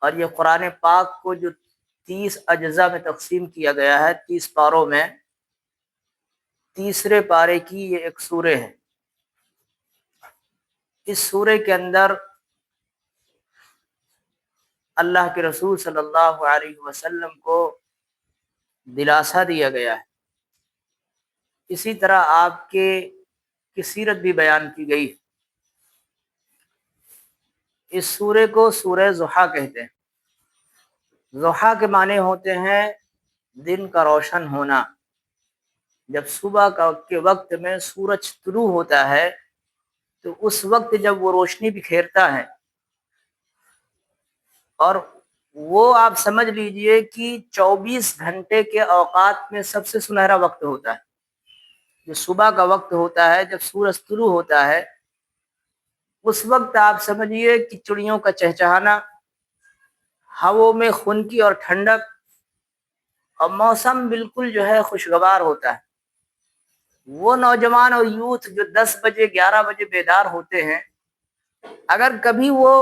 اور یہ قرآن پاک کو جو 30 اجزاء میں تقسیم کیا گیا ہے، 30 پاروں میں، تیسرے پارے کی یہ ایک سورہ ہے۔ اس سورہ کے اندر اللہ کے رسول صلی اللہ علیہ وسلم کو دلاسا دیا گیا ہے، اسی طرح آپ کی سیرت بھی بیان کی گئی ہے۔ اس سورہ کو سورہ ضحیٰ کہتے ہیں۔ ضحیٰ کے معنی ہوتے ہیں دن کا روشن ہونا۔ جب صبح کے وقت میں سورج طلوع ہوتا ہے تو اس وقت جب وہ روشنی بکھیرتا ہے، اور وہ آپ سمجھ لیجئے کہ 24 گھنٹے کے اوقات میں سب سے سنہرا وقت ہوتا ہے۔ جو صبح کا وقت ہوتا ہے، جب سورج طلوع ہوتا ہے، اس وقت آپ سمجھیے کہ چڑیوں کا چہچہانا، ہواؤں میں خنکی اور ٹھنڈک، اور موسم بالکل جو ہے خوشگوار ہوتا ہے۔ وہ نوجوان اور یوتھ جو 10 بجے 11 بجے بیدار ہوتے ہیں، اگر کبھی وہ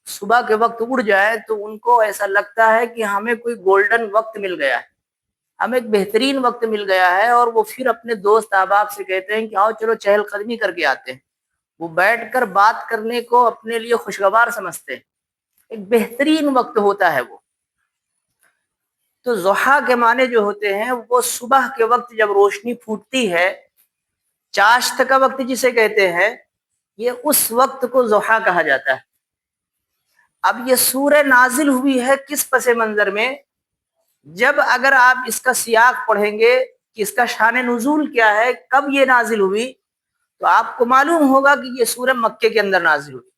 صبح کے وقت اڑ جائے تو ان کو ایسا لگتا ہے کہ ہمیں کوئی گولڈن وقت مل گیا ہے، ہمیں ایک بہترین وقت مل گیا ہے، اور وہ پھر اپنے دوست احباب سے کہتے ہیں کہ آؤ چلو چہل قدمی کر کے آتے ہیں۔ وہ بیٹھ کر بات کرنے کو اپنے لیے خوشگوار سمجھتے ہیں، ایک بہترین وقت ہوتا ہے وہ۔ تو ضحیٰ کے معنی جو ہوتے ہیں وہ صبح کے وقت جب روشنی پھوٹتی ہے، چاشت کا وقت جسے کہتے ہیں، یہ اس وقت کو ضحیٰ کہا جاتا ہے۔ اب یہ سورہ نازل ہوئی ہے کس پس منظر میں؟ جب اگر آپ اس کا سیاق پڑھیں گے کہ اس کا شان نزول کیا ہے، کب یہ نازل ہوئی، تو آپ کو معلوم ہوگا کہ یہ سورہ مکے کے اندر نازل ہوئی۔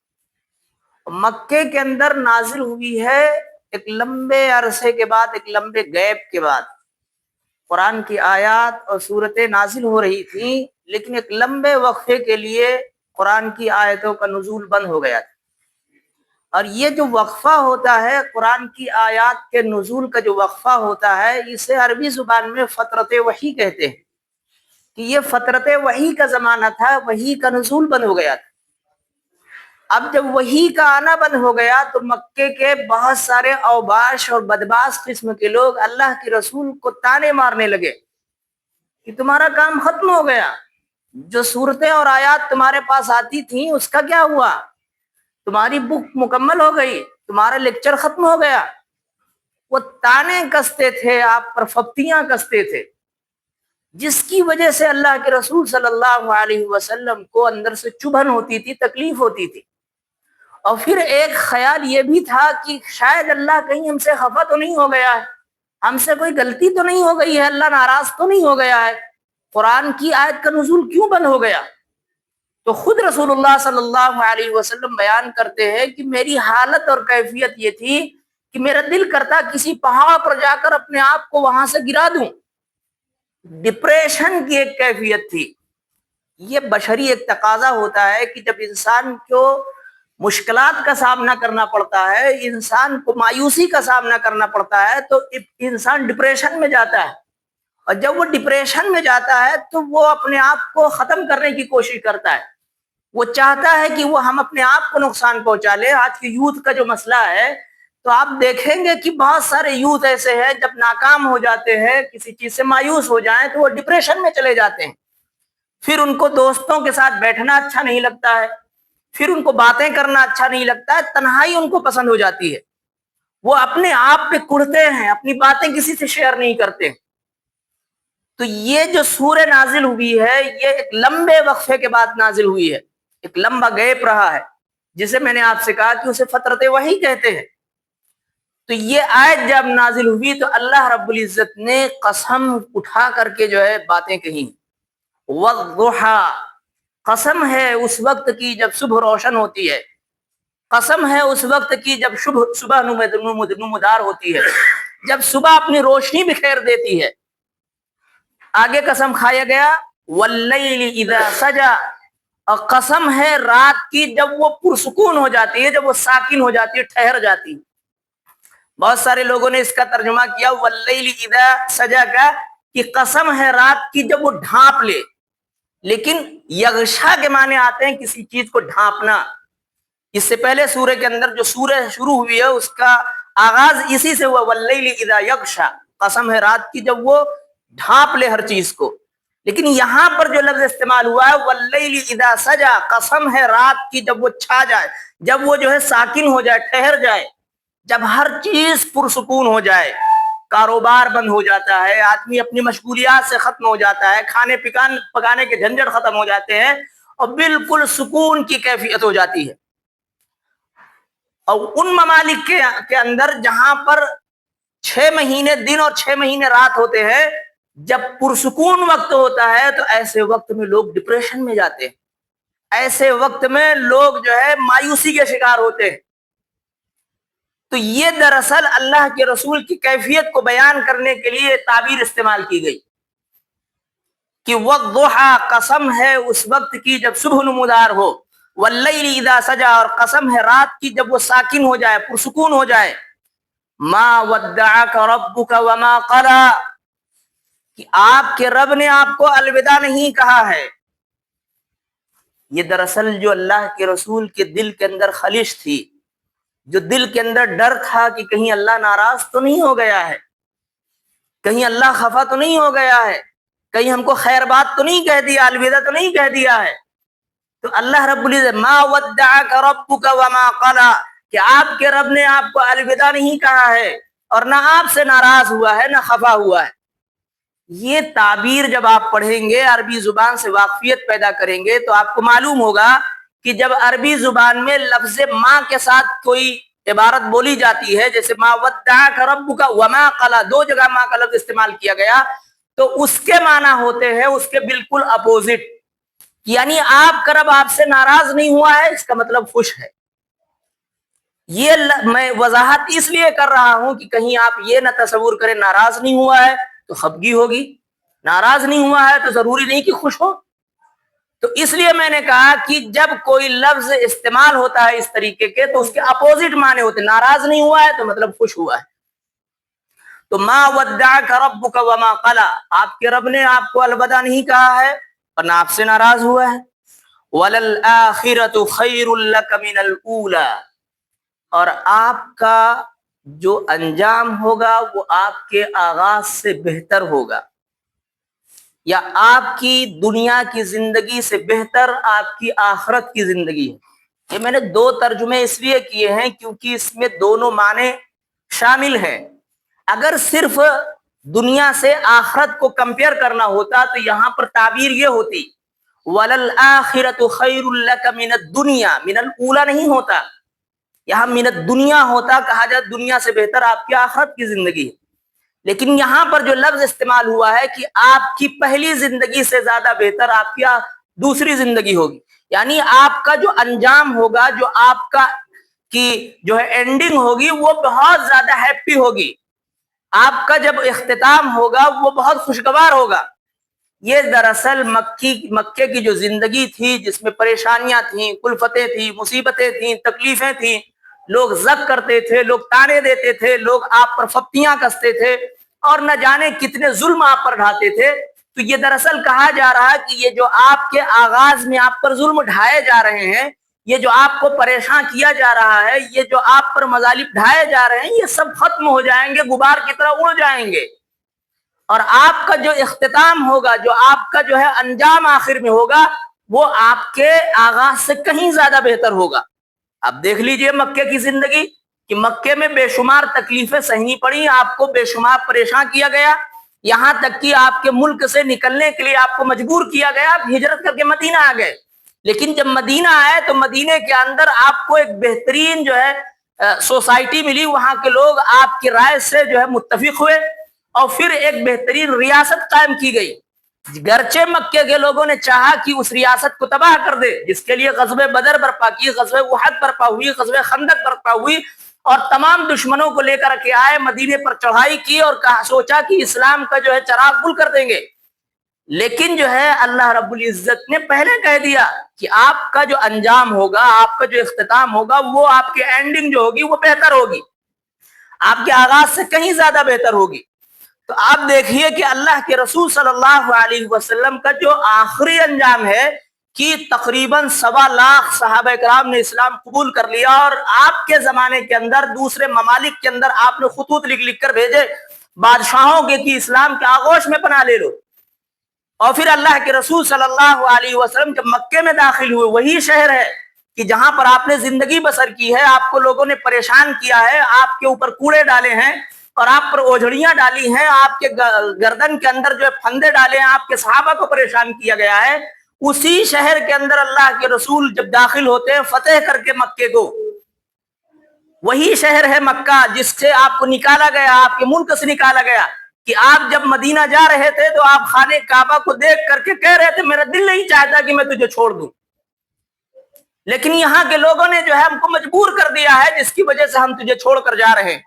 مکے کے اندر نازل ہوئی ہے ایک لمبے عرصے کے بعد، ایک لمبے گیپ کے بعد۔ قرآن کی آیات اور سورتیں نازل ہو رہی تھیں، لیکن ایک لمبے وقفے کے لیے قرآن کی آیتوں کا نزول بند ہو گیا تھا۔ اور یہ جو وقفہ ہوتا ہے، قرآن کی آیات کے نزول کا جو وقفہ ہوتا ہے، اسے عربی زبان میں فترت وحی کہتے ہیں، کہ یہ فترت وحی کا زمانہ تھا، وحی کا نزول بند ہو گیا تھا۔ اب جب وحی کا آنا بند ہو گیا تو مکے کے بہت سارے اوباش اور بدباش قسم کے لوگ اللہ کے رسول کو تانے مارنے لگے کہ تمہارا کام ختم ہو گیا، جو صورتیں اور آیات تمہارے پاس آتی تھیں اس کا کیا ہوا، تمہاری بک مکمل ہو گئی، تمہارا لیکچر ختم ہو گیا۔ وہ تانے کستے تھے، آپ پر ففتیاں کستے تھے، جس کی وجہ سے اللہ کے رسول صلی اللہ علیہ وسلم کو اندر سے چبھن ہوتی تھی، تکلیف ہوتی تھی۔ اور پھر ایک خیال یہ بھی تھا کہ شاید اللہ کہیں ہم سے خفا تو نہیں ہو گیا ہے، ہم سے کوئی غلطی تو نہیں ہو گئی ہے، اللہ ناراض تو نہیں ہو گیا ہے، قرآن کی آیت کا نزول کیوں بند ہو گیا؟ تو خود رسول اللہ صلی اللہ علیہ وسلم بیان کرتے ہیں کہ میری حالت اور کیفیت یہ تھی کہ میرا دل کرتا کسی پہاڑ پر جا کر اپنے آپ کو وہاں سے گرا دوں۔ ڈپریشن کی ایک کیفیت تھی۔ یہ بشری ایک تقاضا ہوتا ہے کہ جب انسان کو مشکلات کا سامنا کرنا پڑتا ہے، انسان کو مایوسی کا سامنا کرنا پڑتا ہے، تو انسان ڈپریشن میں جاتا ہے، اور جب وہ ڈپریشن میں جاتا ہے تو وہ اپنے آپ کو ختم کرنے کی کوشش کرتا ہے۔ وہ چاہتا ہے کہ وہ ہم اپنے آپ کو نقصان پہنچا لیں۔ آج کے یوتھ کا جو مسئلہ ہے، تو آپ دیکھیں گے کہ بہت سارے یوتھ ایسے ہیں جب ناکام ہو جاتے ہیں، کسی چیز سے مایوس ہو جائیں تو وہ ڈپریشن میں چلے جاتے ہیں۔ پھر ان کو دوستوں کے ساتھ بیٹھنا اچھا نہیں لگتا ہے، پھر ان کو باتیں کرنا اچھا نہیں لگتا ہے، تنہائی ان کو پسند ہو جاتی ہے۔ وہ اپنے آپ پہ کڑھتے ہیں، اپنی باتیں کسی سے شیئر نہیں کرتے۔ تو یہ جو سورہ نازل ہوئی ہے، یہ ایک لمبے وقفے کے بعد نازل ہوئی ہے، ایک لمبا گیپ رہا ہے، جسے میں نے آپ سے کہا کہ اسے فترت وحی کہتے ہیں۔ تو یہ آیت جب نازل ہوئی تو اللہ رب العزت نے قسم اٹھا کر کے جو ہے باتیں کہیں، والضحیٰ، قسم ہے اس وقت کی جب صبح روشن ہوتی ہے، قسم ہے اس وقت کی جب صبح نمودار ہوتی ہے، جب صبح اپنی روشنی بکھیر دیتی ہے۔ آگے قسم کھایا گیا واللیل اذا سجا، اور قسم ہے رات کی جب وہ پرسکون ہو جاتی ہے، جب وہ ساکن ہو جاتی ہے، ٹھہر جاتی ہے۔ بہت سارے لوگوں نے اس کا ترجمہ کیا واللیل اذا سجا کا کہ قسم ہے رات کی جب وہ ڈھانپ لے، لیکن یغشا کے معنی آتے ہیں کسی چیز کو ڈھانپنا۔ اس سے پہلے سورہ کے اندر جو سورہ شروع ہوئی ہے اس کا آغاز اسی سے ہوا واللیل اذا یغشا، قسم ہے رات کی جب وہ ڈھانپ لے ہر چیز کو. لیکن یہاں پر جو لفظ استعمال ہوا ہے واللیل اذا سجا، قسم ہے رات کی جب وہ چھا جائے، جب وہ جو ہے ساکن ہو جائے، ٹھہر جائے، جب ہر چیز پرسکون ہو جائے، کاروبار بند ہو جاتا ہے، آدمی اپنی مشغولیات سے ختم ہو جاتا ہے، کھانے پکانے کے جھنجھٹ ختم ہو جاتے ہیں اور بالکل سکون کی کیفیت ہو جاتی ہے. اور ان ممالک کے اندر جہاں پر 6 مہینے دن اور 6 مہینے رات ہوتے ہیں، جب پرسکون وقت ہوتا ہے تو ایسے وقت میں لوگ ڈپریشن میں جاتے ہیں، ایسے وقت میں لوگ جو ہے مایوسی کے شکار ہوتے ہیں. تو یہ دراصل اللہ کے رسول کی کیفیت کو بیان کرنے کے لیے تعبیر استعمال کی گئی کہ وقت ضحیٰ، قسم ہے اس وقت کی جب صبح نمودار ہو، واللیل اذا سجا، اور قسم ہے رات کی جب وہ ساکن ہو جائے، پرسکون ہو جائے. ما ودعک ربک وما قلی، کہ آپ کے رب نے آپ کو الوداع نہیں کہا ہے. یہ دراصل جو اللہ کے رسول کے دل کے اندر خلش تھی، جو دل کے اندر ڈر تھا کہ کہیں اللہ ناراض تو نہیں ہو گیا ہے، کہیں اللہ خفا تو نہیں ہو گیا ہے، کہیں ہم کو خیر بات تو نہیں کہہ دیا، الوداع تو نہیں کہہ دیا ہے. تو اللہ رب العزت ما ودعک ربک وما قلی، کہ آپ کے رب نے آپ کو الوداع نہیں کہا ہے اور نہ آپ سے ناراض ہوا ہے، نہ خفا ہوا ہے. یہ تعبیر جب آپ پڑھیں گے، عربی زبان سے واقفیت پیدا کریں گے، تو آپ کو معلوم ہوگا کہ جب عربی زبان میں لفظ ماں کے ساتھ کوئی عبارت بولی جاتی ہے، جیسے ما ودعک ربک وما قلی، 2 جگہ ماں کا لفظ استعمال کیا گیا، تو اس کے معنی ہوتے ہیں اس کے بالکل اپوزٹ. یعنی آپ کا رب آپ سے ناراض نہیں ہوا ہے، اس کا مطلب خوش ہے. یہ میں وضاحت اس لیے کر رہا ہوں کہ کہیں آپ یہ نہ تصور کریں ناراض نہیں ہوا ہے تو خفگی ہوگی، ناراض نہیں ہوا ہے تو ضروری نہیں کہ خوش ہو. تو اس لیے میں نے کہا کہ جب کوئی لفظ استعمال ہوتا ہے اس طریقے کے تو اس کے اپوزٹ معنی ہوتے ہیں. ناراض نہیں ہوا ہے تو مطلب خوش ہوا ہے. تو ما ودعک ربک وما قلی، آپ کے رب نے آپ کو الوداع نہیں کہا ہے اور نہ آپ سے ناراض ہوا ہے. وَلَلْآخِرَةُ خَيْرٌ لَكَ مِنَ الْأُولَى، اور آپ کا جو انجام ہوگا وہ آپ کے آغاز سے بہتر ہوگا، یا آپ کی دنیا کی زندگی سے بہتر آپ کی آخرت کی زندگی ہے. یہ میں نے 2 ترجمے اس لیے کیے ہیں کیونکہ اس میں دونوں معنی شامل ہیں. اگر صرف دنیا سے آخرت کو کمپیئر کرنا ہوتا تو یہاں پر تعبیر یہ ہوتی وَلَلْآخِرَةُ خَيْرٌ لَكَ مِنَ الدُّنْيَا، من الاولا نہیں ہوتا، یہاں من الدنیا ہوتا، کہا جائے دنیا سے بہتر آپ کی آخرت کی زندگی ہے. لیکن یہاں پر جو لفظ استعمال ہوا ہے کہ آپ کی پہلی زندگی سے زیادہ بہتر آپ کی دوسری زندگی ہوگی، یعنی آپ کا جو انجام ہوگا، جو آپ کا کی جو ہے اینڈنگ ہوگی وہ بہت زیادہ ہیپی ہوگی. آپ کا جب اختتام ہوگا وہ بہت خوشگوار ہوگا. یہ دراصل مکے کی جو زندگی تھی جس میں پریشانیاں تھیں، کلفتیں تھیں، مصیبتیں تھیں، تکلیفیں تھیں، لوگ زک کرتے تھے، لوگ تانے دیتے تھے، لوگ آپ پر فپتیاں کستے تھے اور نہ جانے کتنے ظلم آپ پر ڈھاتے تھے. تو یہ دراصل کہا جا رہا ہے کہ یہ جو آپ کے آغاز میں آپ پر ظلم ڈھائے جا رہے ہیں، یہ جو آپ کو پریشان کیا جا رہا ہے، یہ جو آپ پر مظالم ڈھائے جا رہے ہیں، یہ سب ختم ہو جائیں گے، غبار کی طرح اڑ جائیں گے. اور آپ کا جو اختتام ہوگا، جو آپ کا جو ہے انجام آخر میں ہوگا، وہ آپ کے آغاز سے کہیں زیادہ بہتر ہوگا. اب دیکھ لیجئے مکے کی زندگی کہ مکے میں بے شمار تکلیفیں سہنی پڑی، آپ کو بے شمار پریشان کیا گیا، یہاں تک کہ آپ کے ملک سے نکلنے کے لیے آپ کو مجبور کیا گیا، آپ ہجرت کر کے مدینہ آ گئے. لیکن جب مدینہ آئے تو مدینے کے اندر آپ کو ایک بہترین جو ہے سوسائٹی ملی، وہاں کے لوگ آپ کی رائے سے جو ہے متفق ہوئے اور پھر ایک بہترین ریاست قائم کی گئی. گرچہ مکے کے لوگوں نے چاہا کہ اس ریاست کو تباہ کر دے، جس کے لیے غزوہ بدر برپا کی، غزوہ احد برپا ہوئی، غزوہ خندق برپا ہوئی اور تمام دشمنوں کو لے کر کے آئے، مدینے پر چڑھائی کی اور سوچا کہ اسلام کا جو ہے چراغ گل کر دیں گے. لیکن جو ہے اللہ رب العزت نے پہلے کہہ دیا کہ آپ کا جو انجام ہوگا، آپ کا جو اختتام ہوگا، وہ آپ کے اینڈنگ جو ہوگی وہ بہتر ہوگی، آپ کے آغاز سے کہیں زیادہ بہتر ہوگی. تو آپ دیکھیے کہ اللہ کے رسول صلی اللہ علیہ وسلم کا جو آخری انجام ہے کہ تقریباً 1.25 صحابہ کرام نے اسلام قبول کر لیا، اور آپ کے زمانے کے اندر دوسرے ممالک کے اندر آپ نے خطوط لکھ کر بھیجے بادشاہوں کے کہ اسلام کے آغوش میں پناہ لے لو۔ اور پھر اللہ کے رسول صلی اللہ علیہ وسلم جب مکے میں داخل ہوئے، وہی شہر ہے کہ جہاں پر آپ نے زندگی بسر کی ہے، آپ کو لوگوں نے پریشان کیا ہے، آپ کے اوپر کوڑے ڈالے ہیں اور آپ پر اوجھڑیاں ڈالی ہیں، آپ کے گردن کے اندر جو ہے پھندے ڈالے ہیں، آپ کے صحابہ کو پریشان کیا گیا ہے، اسی شہر کے اندر اللہ کے رسول جب داخل ہوتے ہیں فتح کر کے مکے کو، وہی شہر ہے مکہ جس سے آپ کو نکالا گیا، آپ کے ملک سے نکالا گیا، کہ آپ جب مدینہ جا رہے تھے تو آپ خانہ کعبہ کو دیکھ کر کے کہہ رہے تھے میرا دل نہیں چاہتا کہ میں تجھے چھوڑ دوں، لیکن یہاں کے لوگوں نے جو ہے ہم کو مجبور کر دیا ہے جس کی وجہ سے ہم تجھے چھوڑ کر جا رہے ہیں۔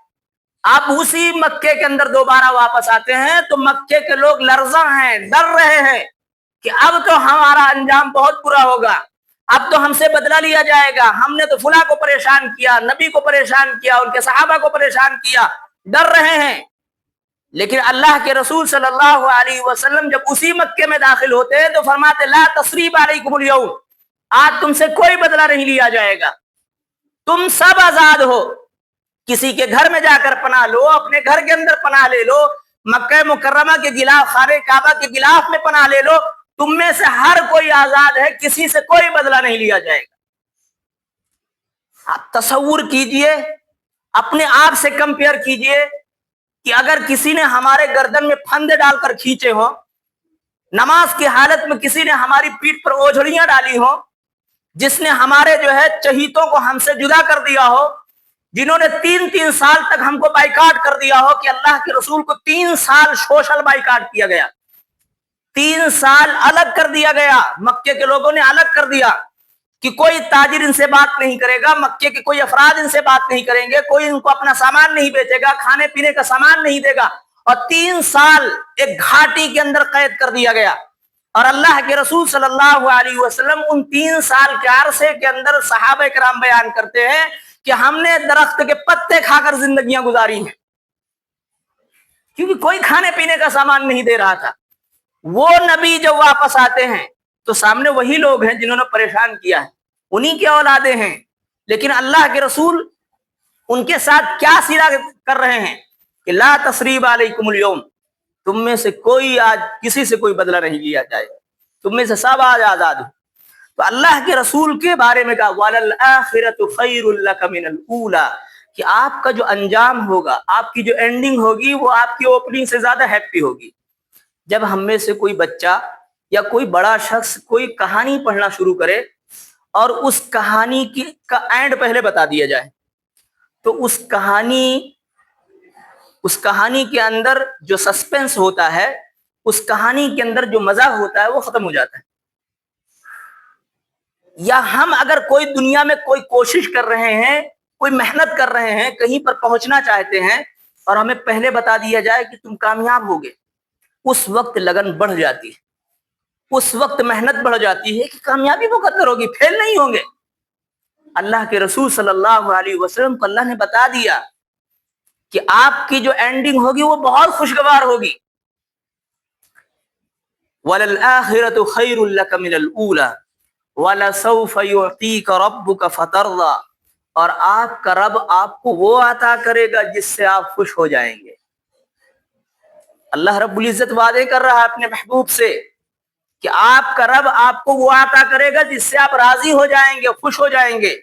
آپ اسی مکے کے اندر دوبارہ واپس آتے ہیں تو مکے کے لوگ لرزاں ہیں، ڈر رہے ہیں کہ اب تو ہمارا انجام بہت برا ہوگا، اب تو ہم سے بدلہ لیا جائے گا، ہم نے تو فلاں کو پریشان کیا، نبی کو پریشان کیا، ان کے صحابہ کو پریشان کیا، ڈر رہے ہیں۔ لیکن اللہ کے رسول صلی اللہ علیہ وسلم جب اسی مکے میں داخل ہوتے ہیں تو فرماتے لا تثریب علیکم اليوم، آج تم سے کوئی بدلہ نہیں لیا جائے گا، تم سب آزاد ہو، کسی کے گھر میں جا کر پناہ لو، اپنے گھر کے اندر پناہ لے لو، مکہ مکرمہ کے غلاف، خانہ کعبہ کے غلاف میں پناہ لے لو، تم میں سے ہر کوئی آزاد ہے، کسی سے کوئی بدلہ نہیں لیا جائے گا۔ آپ تصور کیجئے، اپنے آپ سے کمپیئر کیجئے کہ اگر کسی نے ہمارے گردن میں پھندے ڈال کر کھینچے ہوں، نماز کی حالت میں کسی نے ہماری پیٹھ پر اوجھڑیاں ڈالی ہوں، جس نے ہمارے جو ہے چہیتوں کو ہم سے جدا کر دیا ہو، جنہوں نے 3 سال تک ہم کو بائیکاٹ کر دیا ہو، کہ اللہ کے رسول کو 3 سال سوشل بائیکاٹ کیا گیا، 3 سال الگ کر دیا گیا، مکے کے لوگوں نے الگ کر دیا کہ کوئی تاجر ان سے بات نہیں کرے گا، مکے کے کوئی افراد ان سے بات نہیں کریں گے، کوئی ان کو اپنا سامان نہیں بیچے گا، کھانے پینے کا سامان نہیں دے گا، اور 3 سال ایک گھاٹی کے اندر قید کر دیا گیا۔ اور اللہ کے رسول صلی اللہ علیہ وسلم ان 3 سال کے عرصے کے اندر صحابہ کرام بیان کرتے ہیں کہ ہم نے درخت کے پتے کھا کر زندگیاں گزاری ہیں، کیونکہ کوئی کھانے پینے کا سامان نہیں دے رہا تھا۔ وہ نبی جب واپس آتے ہیں تو سامنے وہی لوگ ہیں جنہوں نے پریشان کیا ہے، انہی کے اولادیں ہیں، لیکن اللہ کے رسول ان کے ساتھ کیا سیدھا کر رہے ہیں کہ لا تثریب علیکم اليوم، تم میں سے کوئی آج کسی سے کوئی بدلہ نہیں لیا جائے، تم میں سے سب آج آزاد ہو۔ تو اللہ کے رسول کے بارے میں کہا وَلَلْآخِرَةُ خَيْرٌ لَكَ مِنَ الْأُولَى، کہ آپ کا جو انجام ہوگا، آپ کی جو اینڈنگ ہوگی، وہ آپ کی اوپننگ سے زیادہ ہیپی ہوگی۔ جب ہم میں سے کوئی بچہ یا کوئی بڑا شخص کوئی کہانی پڑھنا شروع کرے اور اس کہانی کا اینڈ پہلے بتا دیا جائے تو اس کہانی کے اندر جو سسپنس ہوتا ہے، اس کہانی کے اندر جو مزہ ہوتا ہے وہ ختم ہو جاتا ہے۔ یا ہم اگر کوئی دنیا میں کوئی کوشش کر رہے ہیں، کوئی محنت کر رہے ہیں، کہیں پر پہنچنا چاہتے ہیں، اور ہمیں پہلے بتا دیا جائے کہ تم کامیاب ہوگے، اس وقت لگن بڑھ جاتی ہے، اس وقت محنت بڑھ جاتی ہے کہ کامیابی مقدر ہوگی، فیل نہیں ہوں گے۔ اللہ کے رسول صلی اللہ علیہ وسلم کو اللہ نے بتا دیا کہ آپ کی جو اینڈنگ ہوگی وہ بہت خوشگوار ہوگی۔ وَلَلْآخِرَةُ خَيْرٌ لَكَ مِنَ الْأُولَى وَلَسَوْفَ يُعْطِيكَ رَبُّكَ فَتَرْضَى، اور آپ کا رب آپ کو وہ عطا کرے گا جس سے آپ خوش ہو جائیں گے۔ اللہ رب العزت وعدے کر رہا ہے اپنے محبوب سے کہ آپ کا رب آپ کو وہ عطا کرے گا جس سے آپ راضی ہو جائیں گے، خوش ہو جائیں گے۔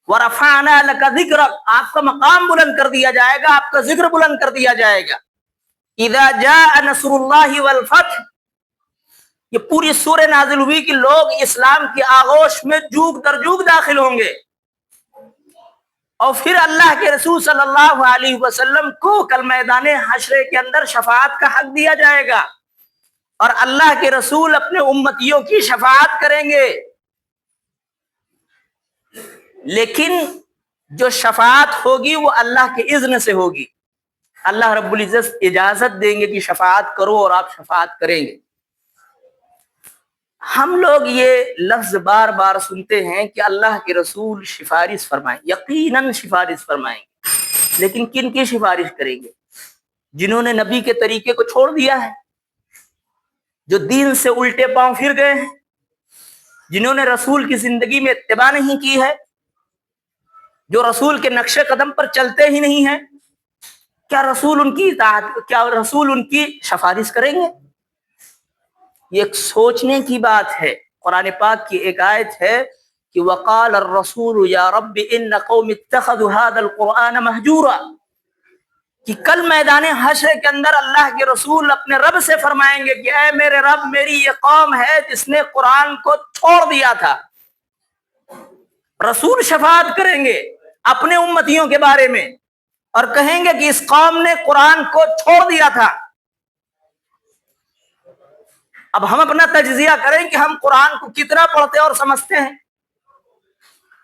وَرَفَعْنَا لَكَ ذِكْرَكَ، آپ کا مقام بلند کر دیا جائے گا، آپ کا ذکر بلند کر دیا جائے گا۔ اِذَا جَاءَ نَصْرُ اللَّهِ وَالْفَتْحُ، یہ پوری سورہ نازل ہوئی کہ لوگ اسلام کی آغوش میں جوگ در جوگ داخل ہوں گے، اور پھر اللہ کے رسول صلی اللہ علیہ وسلم کو کل میدان حشر کے اندر شفاعت کا حق دیا جائے گا، اور اللہ کے رسول اپنے امتیوں کی شفاعت کریں گے۔ لیکن جو شفاعت ہوگی وہ اللہ کے اذن سے ہوگی، اللہ رب العزت اجازت دیں گے کہ شفاعت کرو اور آپ شفاعت کریں گے۔ ہم لوگ یہ لفظ بار بار سنتے ہیں کہ اللہ کے رسول سفارش فرمائیں، یقیناً سفارش فرمائیں گے، لیکن کن کی سفارش کریں گے؟ جنہوں نے نبی کے طریقے کو چھوڑ دیا ہے، جو دین سے الٹے پاؤں پھر گئے ہیں، جنہوں نے رسول کی زندگی میں اتباع نہیں کی ہے، جو رسول کے نقش قدم پر چلتے ہی نہیں ہیں، کیا رسول ان کی اطاعت، کیا رسول ان کی سفارش کریں گے؟ یہ ایک سوچنے کی بات ہے۔ قرآن پاک کی ایک آیت ہے کہ وقال الرسول یا رب ان قوم اتخذوا هذا القرآن مہجورا، کہ کل میدان حشر کے اندر اللہ کے رسول اپنے رب سے فرمائیں گے کہ اے میرے رب، میری یہ قوم ہے جس نے قرآن کو چھوڑ دیا تھا۔ رسول شفاعت کریں گے اپنے امتیوں کے بارے میں اور کہیں گے کہ اس قوم نے قرآن کو چھوڑ دیا تھا۔ اب ہم اپنا تجزیہ کریں کہ ہم قرآن کو کتنا پڑھتے اور سمجھتے ہیں۔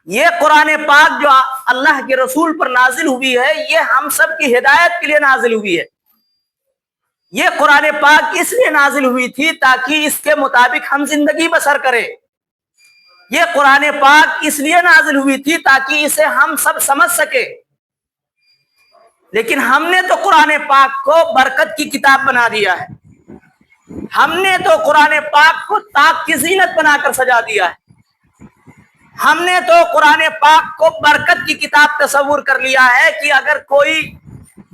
یہ قرآن پاک جو اللہ کے رسول پر نازل ہوئی ہے، یہ ہم سب کی ہدایت کے لیے نازل ہوئی ہے۔ یہ قرآن پاک اس لیے نازل ہوئی تھی تاکہ اس کے مطابق ہم زندگی بسر کریں۔ یہ قرآن پاک اس لیے نازل ہوئی تھی تاکہ اسے ہم سب سمجھ سکے، لیکن ہم نے تو قرآن پاک کو برکت کی کتاب بنا دیا ہے، ہم نے تو قرآن پاک کو طاق کی زینت بنا کر سجا دیا ہے، ہم نے تو قرآن پاک کو برکت کی کتاب تصور کر لیا ہے کہ اگر کوئی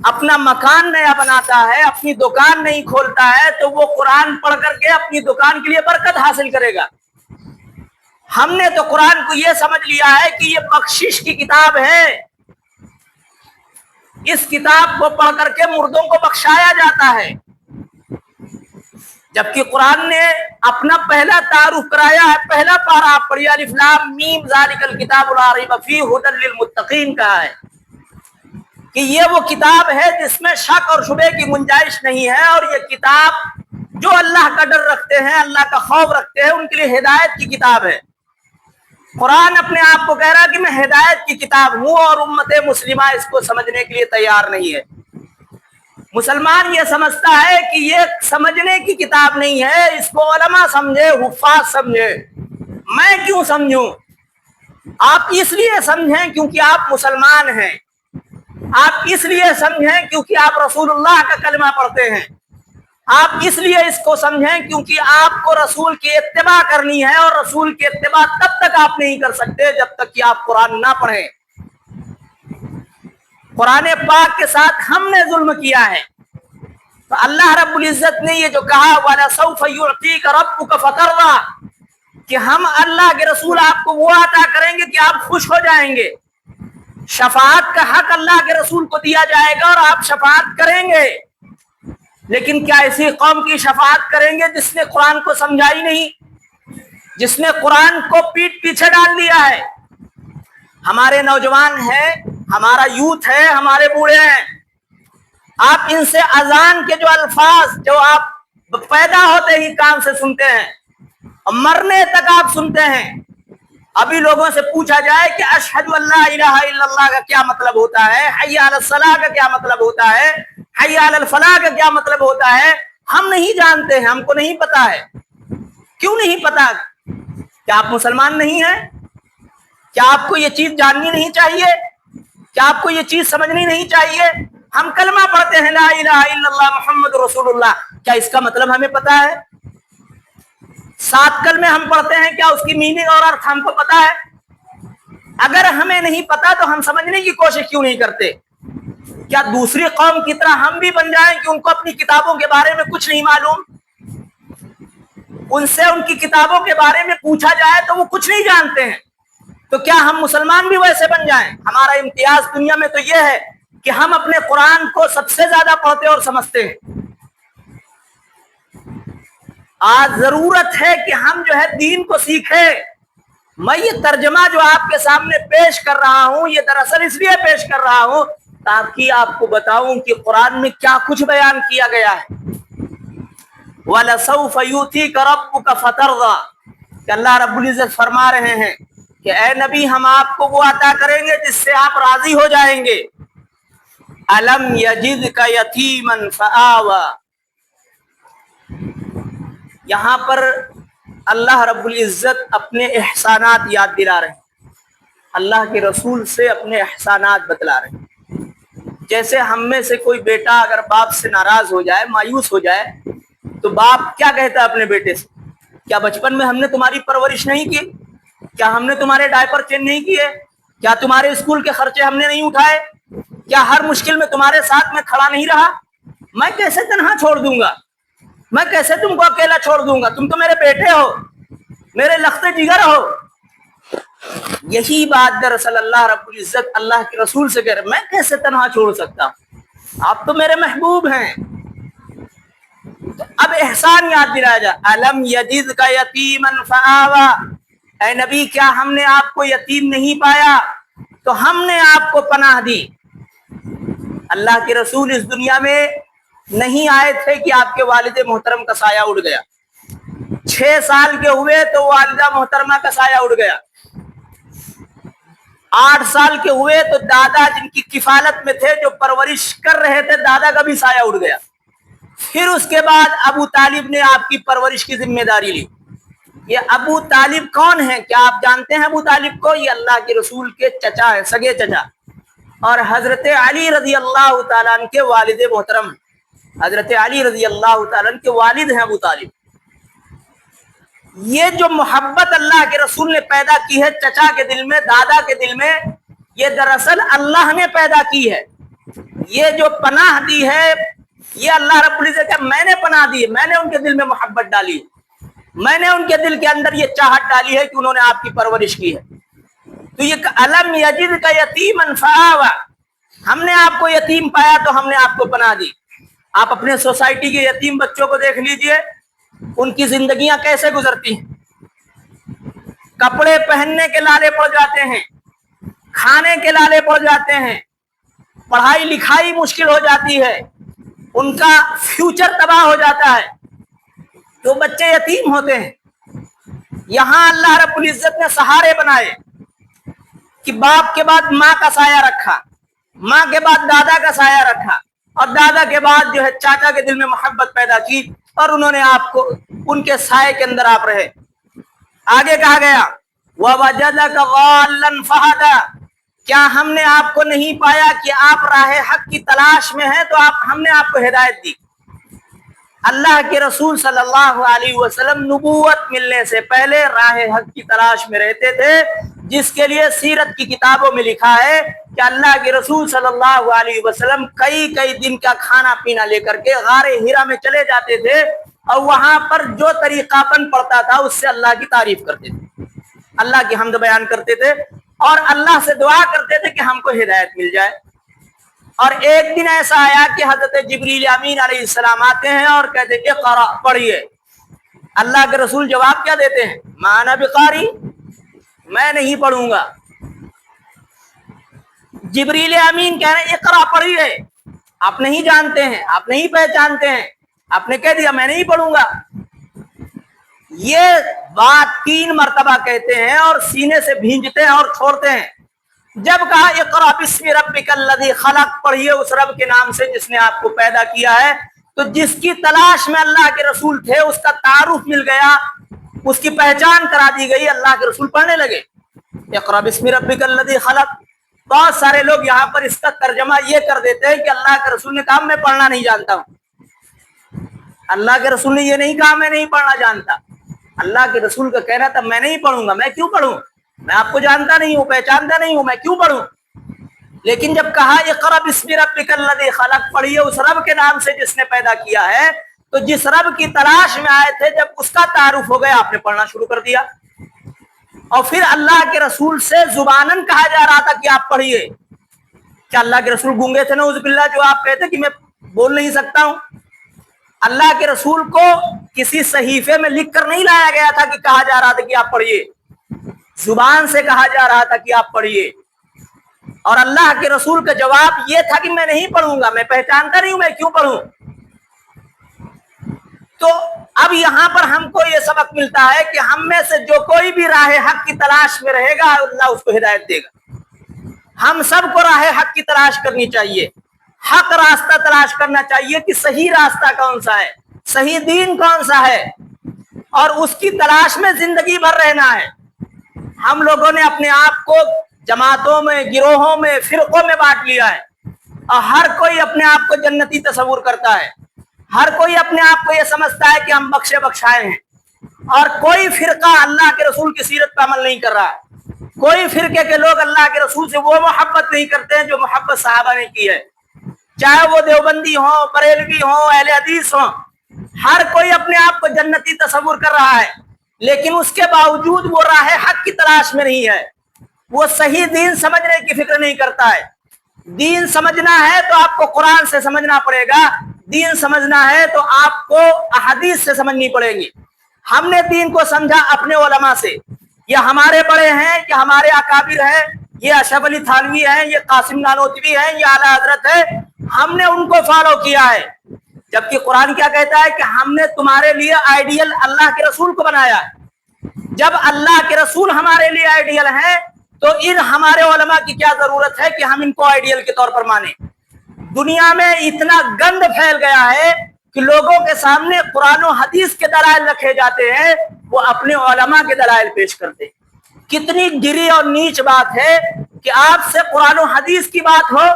اپنا مکان نیا بناتا ہے، اپنی دکان نہیں کھولتا ہے، تو وہ قرآن پڑھ کر کے اپنی دکان کے لیے برکت حاصل کرے گا۔ ہم نے تو قرآن کو یہ سمجھ لیا ہے کہ یہ بخشش کی کتاب ہے، اس کتاب کو پڑھ کر کے مردوں کو بخشایا جاتا ہے، جبکہ قرآن نے اپنا پہلا تعارف کرایا ہے، پہلا پارہ آپ پڑھیے، الف لام میم ذالک الکتاب لا ریب فیہ ھدی للمتقین کہا ہے کہ یہ وہ کتاب ہے جس میں شک اور شبہ کی گنجائش نہیں ہے، اور یہ کتاب جو اللہ کا ڈر رکھتے ہیں، اللہ کا خوف رکھتے ہیں، ان کے لیے ہدایت کی کتاب ہے۔ قرآن اپنے آپ کو کہہ رہا ہے کہ میں ہدایت کی کتاب ہوں، اور امت مسلمہ اس کو سمجھنے کے لیے تیار نہیں ہے۔ مسلمان یہ سمجھتا ہے کہ یہ سمجھنے کی کتاب نہیں ہے، اس کو علماء سمجھے، حفاظ سمجھے۔ میں کیوں سمجھوں؟ آپ اس لیے سمجھیں کیونکہ آپ مسلمان ہیں، آپ اس لیے سمجھیں کیونکہ آپ رسول اللہ کا کلمہ پڑھتے ہیں، آپ اس لیے اس کو سمجھیں کیونکہ آپ کو رسول کی اتباع کرنی ہے، اور رسول کی اتباع تب تک آپ نہیں کر سکتے جب تک کہ آپ قرآن نہ پڑھیں۔ قرآن پاک کے ساتھ ہم نے ظلم کیا ہے، تو اللہ رب العزت نے یہ جو کہا وَلَسَوْفَ يُعْطِيكَ رَبُّكَ فَتَرْضَىٰ، کہ ہم اللہ کے رسول آپ کو وہ عطا کریں گے کہ آپ خوش ہو جائیں گے۔ شفاعت کا حق اللہ کے رسول کو دیا جائے گا اور آپ شفاعت کریں گے، لیکن کیا اسی قوم کی شفاعت کریں گے جس نے قرآن کو سمجھا ہی نہیں، جس نے قرآن کو پیٹ پیچھے ڈال دیا ہے؟ ہمارے نوجوان ہیں، ہمارا یوتھ ہے، ہمارے بوڑھے ہیں، آپ ان سے اذان کے جو الفاظ جو آپ پیدا ہوتے ہی کان سے سنتے ہیں اور مرنے تک آپ سنتے ہیں، ابھی لوگوں سے پوچھا جائے کہ اشہد ان لا الہ الا اللہ کا کیا مطلب ہوتا ہے، حی علی الصلاۃ کا کیا مطلب ہوتا ہے، حی علی الفلاح کا کیا مطلب ہوتا ہے، ہم نہیں جانتے ہیں، ہم کو نہیں پتا ہے۔ کیوں نہیں پتا؟ کیا آپ مسلمان نہیں ہیں؟ کیا آپ کو یہ چیز جاننی نہیں چاہیے؟ کیا آپ کو یہ چیز سمجھنی نہیں چاہیے؟ ہم کلمہ پڑھتے ہیں لا الہ الا اللہ محمد رسول اللہ، کیا اس کا مطلب ہمیں پتا ہے؟ 7 کلمے ہم پڑھتے ہیں، کیا اس کی میننگ اور ارتھ ہم کو پتا ہے؟ اگر ہمیں نہیں پتا تو ہم سمجھنے کی کوشش کیوں نہیں کرتے؟ کیا دوسری قوم کی طرح ہم بھی بن جائیں کہ ان کو اپنی کتابوں کے بارے میں کچھ نہیں معلوم؟ ان سے ان کی کتابوں کے بارے میں پوچھا جائے تو وہ کچھ نہیں جانتے ہیں، تو کیا ہم مسلمان بھی ویسے بن جائیں؟ ہمارا امتیاز دنیا میں تو یہ ہے کہ ہم اپنے قرآن کو سب سے زیادہ پڑھتے اور سمجھتے ہیں۔ آج ضرورت ہے کہ ہم جو ہے دین کو سیکھیں۔ میں یہ ترجمہ جو آپ کے سامنے پیش کر رہا ہوں، یہ دراصل اس لیے پیش کر رہا ہوں تاکہ آپ کو بتاؤں کہ قرآن میں کیا کچھ بیان کیا گیا ہے۔ وَلَسَوْفَ يُؤْتِيكَ رَبُّكَ فَتَرْضَىٰ، کہ اللہ رب العزت فرما رہے ہیں کہ اے نبی ہم آپ کو وہ عطا کریں گے جس سے آپ راضی ہو جائیں گے۔ أَلَمْ يَجِدْكَ يَتِيمًا فَآوَىٰ، یہاں پر اللہ رب العزت اپنے احسانات یاد دلا رہے ہیں، اللہ کے رسول سے اپنے احسانات بتلا رہے ہیں۔ جیسے ہم میں سے کوئی بیٹا اگر باپ سے ناراض ہو جائے، مایوس ہو جائے، تو باپ کیا کہتا ہے اپنے بیٹے سے؟ کیا بچپن میں ہم نے تمہاری پرورش نہیں کی؟ کیا ہم نے تمہارے ڈائپر چینج نہیں کیے؟ کیا تمہارے اسکول کے خرچے ہم نے نہیں اٹھائے؟ کیا ہر مشکل میں تمہارے ساتھ میں کھڑا نہیں رہا؟ میں کیسے تنہا چھوڑ دوں گا؟ میں کیسے تم کو اکیلا چھوڑ دوں گا؟ تم تو میرے بیٹے ہو، میرے لخت جگر ہو۔ یہی بات دراصل اللہ رب العزت اللہ کے رسول سے کہہ رہے، میں کیسے تنہا چھوڑ سکتا ہوں؟ آپ تو میرے محبوب ہیں۔ تو اب احسان یاد دلایا جا، الم یجدک یتیما فآوی، اے نبی کیا ہم نے آپ کو یتیم نہیں پایا تو ہم نے آپ کو پناہ دی۔ اللہ کے رسول اس دنیا میں نہیں آئے تھے کہ آپ کے والد محترم کا سایہ اڑ گیا۔ 6 سال کے ہوئے تو والدہ محترمہ کا سایہ اڑ گیا۔ 8 سال کے ہوئے تو دادا جن کی کفالت میں تھے، جو پرورش کر رہے تھے، دادا کا بھی سایہ اڑ گیا۔ پھر اس کے بعد ابو طالب نے آپ کی پرورش کی ذمہ داری لی۔ یہ ابو طالب کون ہیں؟ کیا آپ جانتے ہیں ابو طالب کو؟ یہ اللہ کے رسول کے چچا ہے، سگے چچا، اور حضرت علی رضی اللہ تعالیٰ عنہ کے والد محترم ہیں۔ حضرت علی رضی اللہ تعالیٰ عنہ کے والد ہیں ابو طالب۔ یہ جو محبت اللہ کے رسول نے پیدا کی ہے چچا کے دل میں، دادا کے دل میں، یہ دراصل اللہ نے پیدا کی ہے۔ یہ جو پناہ دی ہے یہ اللہ رب العزت کہ میں نے پناہ دی، میں نے ان کے دل میں محبت ڈالی، میں نے ان کے دل کے اندر یہ چاہت ڈالی ہے کہ انہوں نے آپ کی پرورش کی ہے۔ تو یہ الم یجدک یتیما فآوی، ہم نے آپ کو یتیم پایا تو ہم نے آپ کو پناہ دی۔ آپ اپنے سوسائٹی کے یتیم بچوں کو دیکھ لیجئے، ان کی زندگیاں کیسے گزرتی ہیں۔ کپڑے پہننے کے لالے پڑ جاتے ہیں، کھانے کے لالے پڑ جاتے ہیں، پڑھائی لکھائی مشکل ہو جاتی ہے، ان کا فیوچر تباہ ہو جاتا ہے، تو بچے یتیم ہوتے ہیں۔ یہاں اللہ رب العزت نے سہارے بنائے کہ باپ کے بعد ماں کا سایہ رکھا، ماں کے بعد دادا کا سایہ رکھا، اور دادا کے بعد جو ہے چاچا کے دل میں محبت پیدا کی، اور انہوں نے آپ کو ان کے سائے کے اندر آپ رہے۔ آگے کہا گیا وَوَجَدَكَ ضَالًّا فَهَدَىٰ، کیا ہم نے آپ کو نہیں پایا کہ آپ راہ حق کی تلاش میں ہیں تو ہم نے آپ کو ہدایت دی۔ اللہ کے رسول صلی اللہ علیہ وسلم نبوت ملنے سے پہلے راہ حق کی تلاش میں رہتے تھے، جس کے لیے سیرت کی کتابوں میں لکھا ہے کہ اللہ کے رسول صلی اللہ علیہ وسلم کئی دن کا کھانا پینا لے کر کے غار ہیرا میں چلے جاتے تھے، اور وہاں پر جو طریقہ پن پڑتا تھا اس سے اللہ کی تعریف کرتے تھے، اللہ کی حمد بیان کرتے تھے، اور اللہ سے دعا کرتے تھے کہ ہم کو ہدایت مل جائے۔ اور ایک دن ایسا آیا کہ حضرت جبریل امین علیہ السلام آتے ہیں اور کہتے ہیں اقرا، پڑھیے۔ اللہ کے رسول جواب کیا دیتے ہیں؟ ما انا بقاری، میں نہیں پڑھوں گا۔ جبریل امین کہہ رہے ہیں اقرا، پڑھیے۔ آپ نہیں جانتے ہیں، آپ نہیں پہچانتے ہیں، آپ نے کہہ دیا میں نہیں پڑھوں گا۔ یہ بات 3 مرتبہ کہتے ہیں اور سینے سے بھینجتے ہیں اور چھوڑتے ہیں۔ جب کہا اقرا بسم ربک الذی خلق، پڑھیے اس رب کے نام سے جس نے آپ کو پیدا کیا ہے، تو جس کی تلاش میں اللہ کے رسول تھے اس کا تعارف مل گیا، اس کی پہچان کرا دی گئی، اللہ کے رسول پڑھنے لگے اقرا بسم ربک الذی خلق۔ بہت سارے لوگ یہاں پر اس کا ترجمہ یہ کر دیتے ہیں کہ اللہ کے رسول نے کہا میں پڑھنا نہیں جانتا ہوں۔ اللہ کے رسول نے یہ نہیں کہا میں نہیں پڑھنا جانتا، اللہ کے رسول کا کہنا تھا میں نہیں پڑھوں گا، میں کیوں پڑھوں؟ میں آپ کو جانتا نہیں ہوں، پہچانتا نہیں ہوں، میں کیوں پڑھوں؟ لیکن جب کہا اقرا بسم ربک الذی خلق، پڑھیے اس رب کے نام سے جس نے پیدا کیا ہے، تو جس رب کی تلاش میں آئے تھے جب اس کا تعارف ہو گیا آپ نے پڑھنا شروع کر دیا۔ اور پھر اللہ کے رسول سے زبانن کہا جا رہا تھا کہ آپ پڑھیے۔ کیا اللہ کے رسول گونگے تھے نعوذ باللہ جو آپ کہتے کہ میں بول نہیں سکتا ہوں؟ اللہ کے رسول کو کسی صحیفے میں لکھ کر نہیں لایا گیا تھا کہ کہا جا رہا تھا کہ آپ پڑھیے، زبان سے کہا جا رہا تھا کہ آپ پڑھیے۔ اور اللہ کے رسول کا جواب یہ تھا کہ میں نہیں پڑھوں گا، میں پہچانتا نہیں ہوں، میں کیوں پڑھوں؟ تو اب یہاں پر ہم کو یہ سبق ملتا ہے کہ ہم میں سے جو کوئی بھی راہ حق کی تلاش میں رہے گا اللہ اس کو ہدایت دے گا۔ ہم سب کو راہ حق کی تلاش کرنی چاہیے، حق راستہ تلاش کرنا چاہیے کہ صحیح راستہ کون سا ہے، صحیح دین کون سا ہے، اور اس کی تلاش میں زندگی بھر رہنا ہے۔ ہم لوگوں نے اپنے آپ کو جماعتوں میں، گروہوں میں، فرقوں میں بانٹ لیا ہے، اور ہر کوئی اپنے آپ کو جنتی تصور کرتا ہے، ہر کوئی اپنے آپ کو یہ سمجھتا ہے کہ ہم بخشے بخشائے ہیں، اور کوئی فرقہ اللہ کے رسول کی سیرت پر عمل نہیں کر رہا ہے۔ کوئی فرقے کے لوگ اللہ کے رسول سے وہ محبت نہیں کرتے ہیں جو محبت صحابہ نے کی ہے، چاہے وہ دیوبندی ہوں، بریلوی ہوں، اہل حدیث ہوں۔ ہر کوئی اپنے آپ کو جنتی تصور کر رہا ہے، لیکن اس کے باوجود وہ راہ حق کی تلاش میں نہیں ہے، وہ صحیح دین سمجھنے کی فکر نہیں کرتا ہے۔ دین سمجھنا ہے تو آپ کو قرآن سے سمجھنا پڑے گا، دین سمجھنا ہے تو آپ کو احادیث سے سمجھنی پڑے گی۔ ہم نے دین کو سمجھا اپنے علماء سے، یہ ہمارے بڑے ہیں، یہ ہمارے اکابر ہیں، یہ اشرف علی تھانوی ہیں، یہ قاسم نانوتوی ہیں، یہ اعلیٰ حضرت ہے، ہم نے ان کو فالو کیا ہے۔ جبکہ قرآن کیا کہتا ہے کہ ہم نے تمہارے لیے آئیڈیل اللہ کے رسول کو بنایا ہے۔ جب اللہ کے رسول ہمارے لیے آئیڈیل ہیں تو ان ہمارے علماء کی کیا ضرورت ہے کہ ہم ان کو آئیڈیل کے طور پر مانیں۔ دنیا میں اتنا گند پھیل گیا ہے کہ لوگوں کے سامنے قرآن و حدیث کے دلائل رکھے جاتے ہیں، وہ اپنے علماء کے دلائل پیش کرتے ہیں۔ کتنی گری اور نیچ بات ہے کہ آپ سے قرآن و حدیث کی بات ہو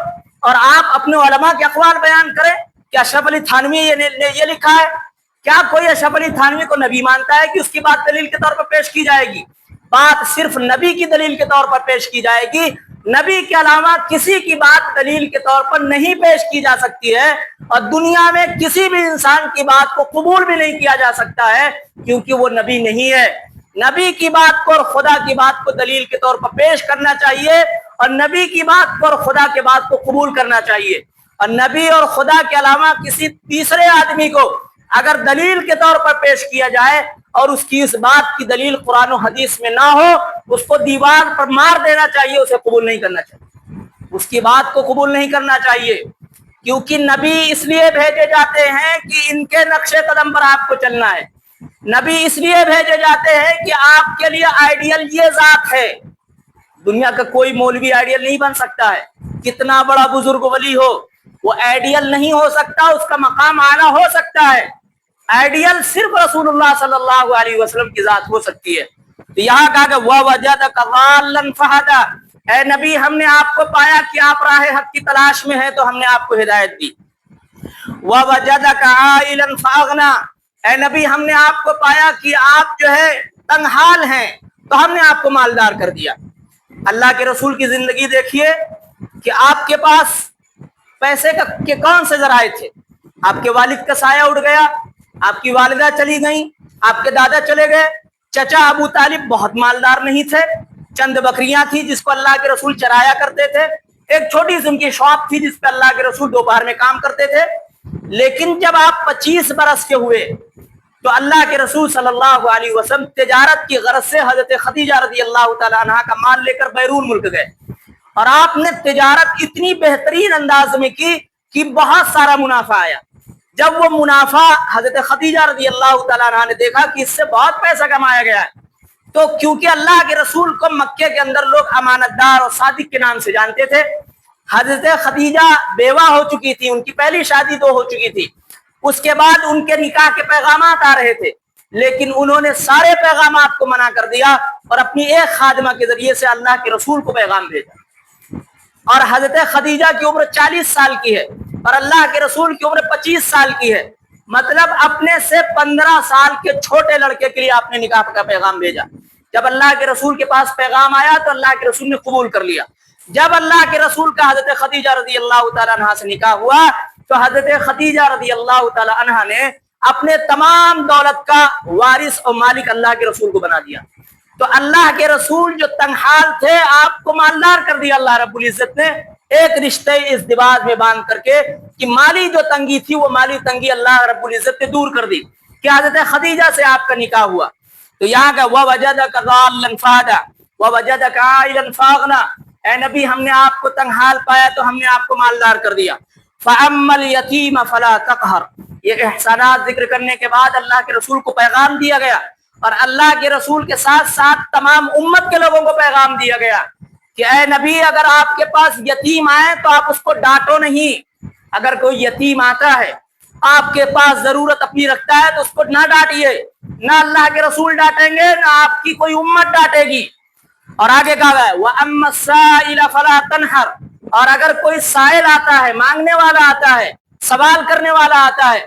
اور آپ اپنے علماء کے اقوال بیان کریں۔ کیا اشرف علی تھانوی نے یہ لکھا ہے؟ کیا کوئی اشرف علی تھانوی کو نبی مانتا ہے کہ اس کی بات دلیل کے طور پر پیش کی جائے گی؟ بات صرف نبی کی دلیل کے طور پر پیش کی جائے گی، نبی کے علاوہ کسی کی بات دلیل کے طور پر نہیں پیش کی جا سکتی ہے، اور دنیا میں کسی بھی انسان کی بات کو قبول بھی نہیں کیا جا سکتا ہے، کیونکہ وہ نبی نہیں ہے۔ نبی کی بات کو اور خدا کی بات کو دلیل کے طور پر پیش کرنا چاہیے، اور نبی کی بات کو اور خدا کے بات کو قبول کرنا چاہیے۔ اور نبی اور خدا کے علاوہ کسی تیسرے آدمی کو اگر دلیل کے طور پر پیش کیا جائے اور اس کی اس بات کی دلیل قرآن و حدیث میں نہ ہو، اس کو دیوار پر مار دینا چاہیے، اسے قبول نہیں کرنا چاہیے، اس کی بات کو قبول نہیں کرنا چاہیے۔ کیونکہ نبی اس لیے بھیجے جاتے ہیں کہ ان کے نقش قدم پر آپ کو چلنا ہے۔ نبی اس لیے بھیجے جاتے ہیں کہ آپ کے لیے آئیڈیل یہ ذات ہے۔ دنیا کا کوئی مولوی آئیڈیل نہیں بن سکتا ہے، کتنا بڑا بزرگ ولی ہو، وہ آئیڈیل نہیں ہو سکتا، اس کا مقام اعلیٰ ہو سکتا ہے۔ آئیڈیل صرف رسول اللہ صلی اللہ علیہ وسلم کی ذات ہو سکتی ہے۔ تو یہاں کہا کہ وَوَجَدَكَ ضَالًّا فَهَدَىٰ، اے نبی ہم نے آپ کو پایا کہ آپ راہ حق کی تلاش میں ہیں تو ہم نے آپ کو ہدایت دی۔ وَوَجَدَكَ عَائِلًا فَأَغْنَىٰ، اے نبی ہم نے آپ کو پایا کہ آپ جو ہے تنگ حال ہیں تو ہم نے آپ کو مالدار کر دیا۔ اللہ کے رسول کی زندگی دیکھیے کہ آپ کے پاس پیسے کے کون سے ذرائع تھے؟ آپ کے والد کا سایہ اڑ گیا، آپ کی والدہ چلی گئیں، آپ کے دادا چلے گئے، چچا ابو طالب بہت مالدار نہیں تھے، چند بکریاں تھی جس کو اللہ کے رسول چرایا کرتے تھے، ایک چھوٹی سی ان کی شاپ تھی جس پہ اللہ کے رسول دوپہر میں کام کرتے تھے۔ لیکن جب آپ 25 برس کے ہوئے تو اللہ کے رسول صلی اللہ علیہ وسلم تجارت کی غرض سے حضرت خدیجہ رضی اللہ تعالیٰ عنہا کا مال لے کر بیرون ملک گئے، اور آپ نے تجارت اتنی بہترین انداز میں کی کہ بہت سارا منافع آیا۔ جب وہ منافع حضرت خدیجہ رضی اللہ تعالیٰ عنہ نے دیکھا کہ اس سے بہت پیسہ کمایا گیا ہے، تو کیونکہ اللہ کے رسول کو مکے کے اندر لوگ امانت دار اور صادق کے نام سے جانتے تھے، حضرت خدیجہ بیوہ ہو چکی تھی، ان کی پہلی شادی 2 ہو چکی تھی، اس کے بعد ان کے نکاح کے پیغامات آ رہے تھے، لیکن انہوں نے سارے پیغامات کو منع کر دیا اور اپنی ایک خادمہ کے ذریعے سے اللہ کے رسول کو پیغام بھیجا۔ اور حضرت خدیجہ کی عمر 40 سال کی ہے اور اللہ کے رسول کی عمر 25 سال کی ہے، مطلب اپنے سے 15 سال کے چھوٹے لڑکے کے لیے آپ نے نکاح کا پیغام بھیجا۔ جب اللہ کے رسول کے پاس پیغام آیا تو اللہ کے رسول نے قبول کر لیا۔ جب اللہ کے رسول کا حضرت خدیجہ رضی اللہ تعالیٰ عنہ سے نکاح ہوا تو حضرت خدیجہ رضی اللہ تعالیٰ عنہ نے اپنے تمام دولت کا وارث اور مالک اللہ کے رسول کو بنا دیا۔ تو اللہ کے رسول جو تنگحال تھے آپ کو مالدار کر دیا اللہ رب العزت نے، ایک رشتے ازدواج میں باندھ کر کے کہ مالی جو تنگی تھی وہ مالی تنگی اللہ رب العزت نے دور کر دی کہ حضرت خدیجہ سے آپ کا نکاح ہوا۔ تو یہاں کا وَوَجَدَكَ ضَالًّا فَهَدَىٰ وَوَجَدَكَ عَائِلًا فَأَغْنَىٰ، اے نبی ہم نے آپ کو تنگحال پایا تو ہم نے آپ کو مالدار کر دیا۔ فَأَمَّا الْيَتِيمَ فَلَا تَقْهَرْ، یہ احسانات ذکر کرنے کے بعد اللہ کے رسول کو پیغام دیا گیا، اور اللہ کے رسول کے ساتھ ساتھ تمام امت کے لوگوں کو پیغام دیا گیا کہ اے نبی اگر آپ کے پاس یتیم آئے تو آپ اس کو ڈانٹو نہیں۔ اگر کوئی یتیم آتا ہے آپ کے پاس ضرورت اپنی رکھتا ہے تو اس کو نہ ڈانٹیے، نہ اللہ کے رسول ڈانٹیں گے نہ آپ کی کوئی امت ڈانٹے گی۔ اور آگے کہا ہے وَأَمَّا السَّائِلَ فَلَا تَنْهَرْ، اور اگر کوئی سائل آتا ہے، مانگنے والا آتا ہے، سوال کرنے والا آتا ہے